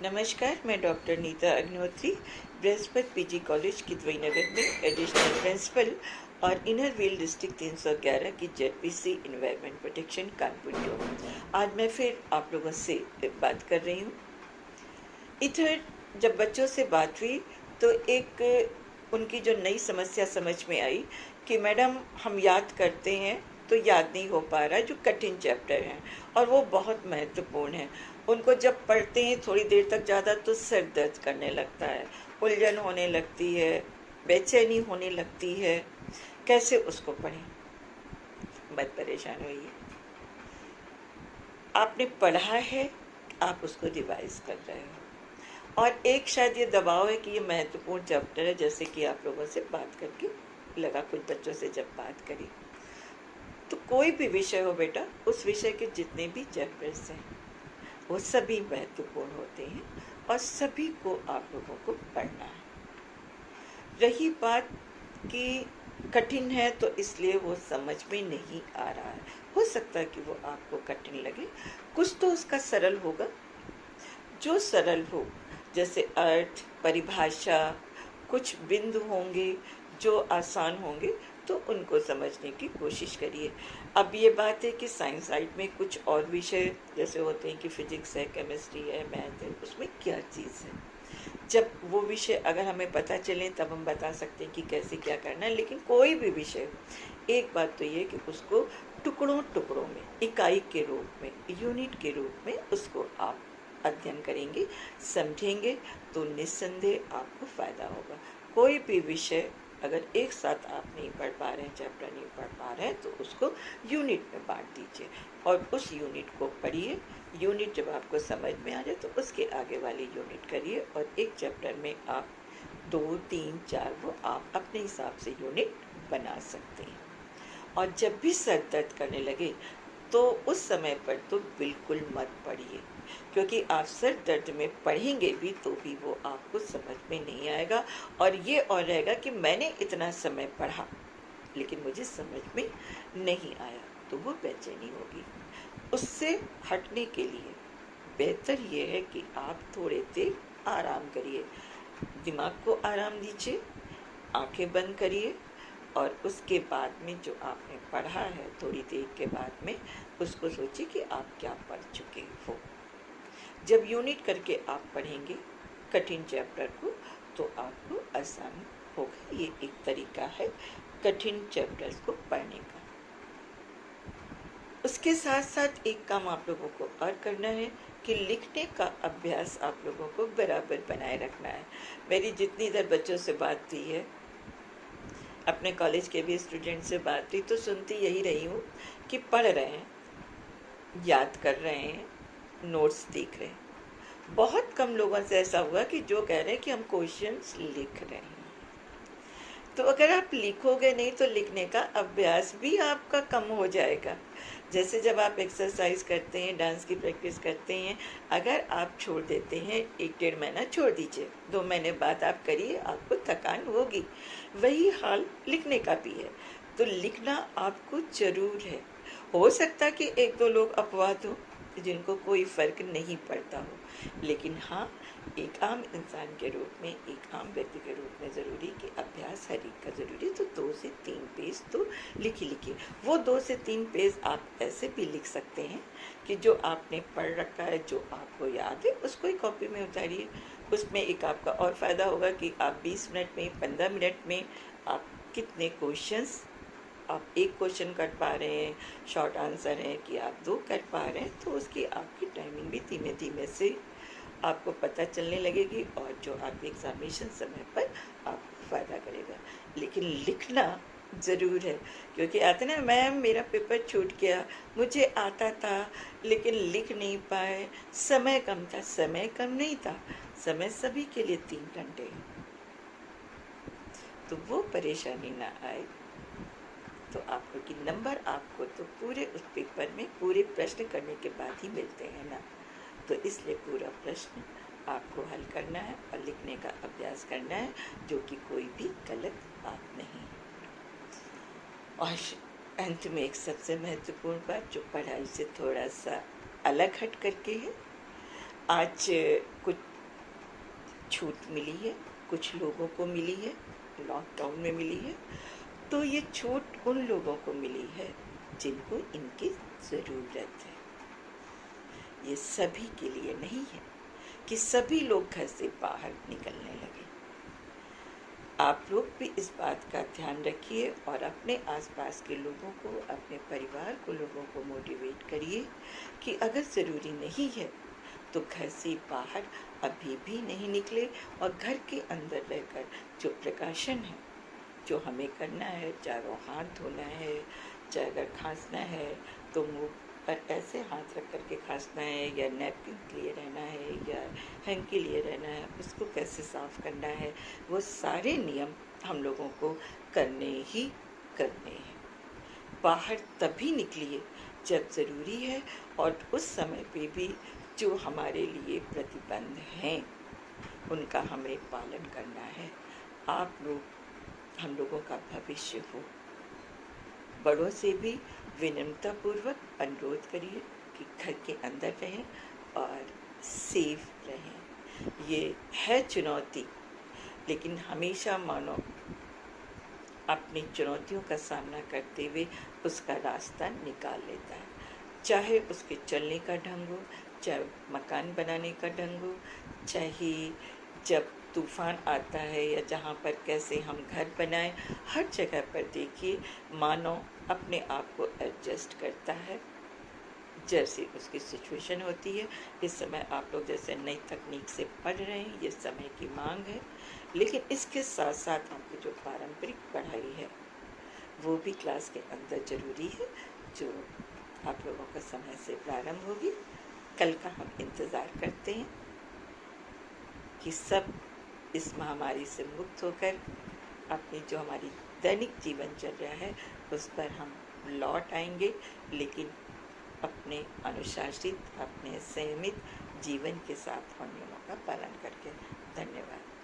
नमस्कार, मैं doctor Neeta Agnihotri, Brihaspati PG college Kidwainagar में एडिशनल प्रिंसिपल और इनर व्हील डिस्ट्रिक्ट 311 की जेडपीसी इन्वायरमेंट प्रोटेक्शन कानपुर की हूँ। आज मैं फिर आप लोगों से बात कर रही हूँ। इधर जब बच्चों से बात हुई तो एक उनकी जो नई समस्या समझ में आई कि मैडम हम याद करते हैं तो याद नहीं हो पा रहा, जो कठिन चैप्टर हैं और वो बहुत महत्वपूर्ण है। उनको जब पढ़ते हैं थोड़ी देर तक ज़्यादा तो सर दर्द करने लगता है, उलझन होने लगती है, बेचैनी होने लगती है, कैसे उसको पढ़ें? मत परेशान होइए, आपने पढ़ा है, आप उसको रिवाइज कर रहे हो। और एक शायद ये दबाव है कि ये महत्वपूर्ण चैप्टर है, जैसे कि आप लोगों से बात करके लगा, कुछ बच्चों से जब बात करी। तो कोई भी विषय हो बेटा, उस विषय के जितने भी चैप्टर्स हैं वो सभी महत्वपूर्ण होते हैं और सभी को आप लोगों को पढ़ना है। रही बात कि कठिन है तो इसलिए वो समझ में नहीं आ रहा है, हो सकता है कि वो आपको कठिन लगे, कुछ तो उसका सरल होगा। जो सरल हो, जैसे अर्थ, परिभाषा, कुछ बिंदु होंगे जो आसान होंगे, तो उनको समझने की कोशिश करिए। अब ये बात है कि साइंस साइड में कुछ और विषय जैसे होते हैं कि फिजिक्स है, केमिस्ट्री है, मैथ है, उसमें क्या चीज़ है, जब वो विषय अगर हमें पता चले तब हम बता सकते हैं कि कैसे क्या करना है। लेकिन कोई भी विषय, एक बात तो ये कि उसको टुकड़ों टुकड़ों में, इकाई के रूप में, यूनिट के रूप में उसको आप अध्ययन करेंगे, समझेंगे, तो निस्संदेह आपको फायदा होगा। कोई भी विषय अगर एक साथ आप नहीं पढ़ पा रहे हैं, चैप्टर नहीं पढ़ पा रहे हैं, तो उसको यूनिट में बांट दीजिए और उस यूनिट को पढ़िए। यूनिट जब आपको समझ में आ जाए तो उसके आगे वाली यूनिट करिए, और एक चैप्टर में आप 2, 3, 4 वो आप अपने हिसाब से यूनिट बना सकते हैं। और जब भी सर दर्द करने लगे तो उस समय पर तो बिल्कुल मत पढ़िए, क्योंकि आप सर दर्द में पढ़ेंगे भी तो भी वो आपको समझ में नहीं आएगा, और ये और रहेगा कि मैंने इतना समय पढ़ा लेकिन मुझे समझ में नहीं आया, तो वो बेचैनी होगी। उससे हटने के लिए बेहतर ये है कि आप थोड़े देर आराम करिए, दिमाग को आराम दीजिए, आंखें बंद करिए, और उसके बाद में जो आपने पढ़ा है थोड़ी देर के बाद में उसको सोचिए कि आप क्या पढ़ चुके हो। जब यूनिट करके आप पढ़ेंगे कठिन चैप्टर को तो आपको आसान होगा। ये एक तरीका है कठिन चैप्टर्स को पढ़ने का। उसके साथ साथ एक काम आप लोगों को और करना है कि लिखने का अभ्यास आप लोगों को बराबर बनाए रखना है। मेरी जितनी इधर बच्चों से बात हुई है, अपने कॉलेज के भी स्टूडेंट से बात हुई, तो सुनती यही रही हूँ कि पढ़ रहे हैं, याद कर रहे हैं, नोट्स देख रहे हैं। बहुत कम लोगों से ऐसा हुआ कि जो कह रहे हैं कि हम क्वेश्चंस लिख रहे हैं। तो अगर आप लिखोगे नहीं तो लिखने का अभ्यास भी आपका कम हो जाएगा। जैसे जब आप एक्सरसाइज करते हैं, डांस की प्रैक्टिस करते हैं, अगर आप छोड़ देते हैं, 1-1.5 महीना छोड़ दीजिए, 2 महीने बाद आप करिए, आपको थकान होगी। वही हाल लिखने का भी है। तो लिखना आपको जरूर है। हो सकता है कि 1-2 लोग अपवाद हो जिनको कोई फर्क नहीं पड़ता हो, लेकिन हाँ, एक आम इंसान के रूप में, एक आम व्यक्ति के रूप में ज़रूरी कि अभ्यास हर एक का ज़रूरी। तो 2 से 3 पेज तो लिखिए। वो 2 से 3 पेज आप ऐसे भी लिख सकते हैं कि जो आपने पढ़ रखा है, जो आपको याद है, उसको एक कॉपी में उतारिए। उसमें एक आपका और फ़ायदा होगा कि आप 20 मिनट में, 15 मिनट में आप कितने क्वेश्चंस, आप एक क्वेश्चन कर पा रहे हैं, शॉर्ट आंसर है कि आप 2 कर पा रहे हैं, तो उसकी आपकी टाइमिंग भी धीमे धीमे से आपको पता चलने लगेगी, और जो आपके एग्जामिनेशन समय पर आपको फ़ायदा करेगा। लेकिन लिखना ज़रूर है, क्योंकि आते ना, मैम मेरा पेपर छूट गया, मुझे आता था लेकिन लिख नहीं पाए, समय कम था। समय कम नहीं था, समय सभी के लिए 3 घंटे है। तो वो परेशानी ना आए। तो आपको कि नंबर आपको तो पूरे उस पेपर में पूरे प्रश्न करने के बाद ही मिलते हैं ना, तो इसलिए पूरा प्रश्न आपको हल करना है और लिखने का अभ्यास करना है, जो कि कोई भी गलत बात नहीं। और अंत में एक सबसे महत्वपूर्ण बात जो पढ़ाई से थोड़ा सा अलग हट करके है। आज कुछ छूट मिली है, कुछ लोगों को मिली है, लॉकडाउन में मिली है। तो ये छूट उन लोगों को मिली है जिनको इनकी ज़रूरत है। ये सभी के लिए नहीं है कि सभी लोग घर से बाहर निकलने लगे। आप लोग भी इस बात का ध्यान रखिए और अपने आसपास के लोगों को, अपने परिवार को, लोगों को मोटिवेट करिए कि अगर ज़रूरी नहीं है तो घर से बाहर अभी भी नहीं निकले और घर के अंदर रहकर जो प्रिकॉशन है जो हमें करना है, चाहे वो हाथ धोना है, चाहे अगर खांसना है तो मुंह पर ऐसे हाथ रख करके खांसना है, या नैपकिन लिए रहना है, या हैंकी लिए रहना है, उसको कैसे साफ़ करना है, वो सारे नियम हम लोगों को करने ही करने हैं। बाहर तभी निकलिए जब ज़रूरी है और उस समय पे भी जो हमारे लिए प्रतिबंध हैं उनका हमें पालन करना है। आप लोग हम लोगों का भविष्य हो। बड़ों से भी विनम्रतापूर्वक अनुरोध करिए कि घर के अंदर रहें और सेफ रहें। ये है चुनौती, लेकिन हमेशा मानो अपनी चुनौतियों का सामना करते हुए उसका रास्ता निकाल लेता है। चाहे उसके चलने का ढंग हो, चाहे मकान बनाने का ढंग हो, चाहे जब तूफान आता है या जहाँ पर कैसे हम घर बनाएं, हर जगह पर देखिए मानव अपने आप को एडजस्ट करता है जैसी उसकी सिचुएशन होती है। इस समय आप लोग जैसे नई तकनीक से पढ़ रहे हैं, ये समय की मांग है, लेकिन इसके साथ साथ आपकी जो पारंपरिक पढ़ाई है वो भी क्लास के अंदर ज़रूरी है, जो आप लोगों का समय से प्रारंभ होगी। कल का हम इंतज़ार करते हैं कि सब इस महामारी से मुक्त होकर अपनी जो हमारी दैनिक जीवन चल रहा है उस पर हम लौट आएंगे, लेकिन अपने अनुशासित, अपने संयमित जीवन के साथ और नियमों का पालन करके। धन्यवाद।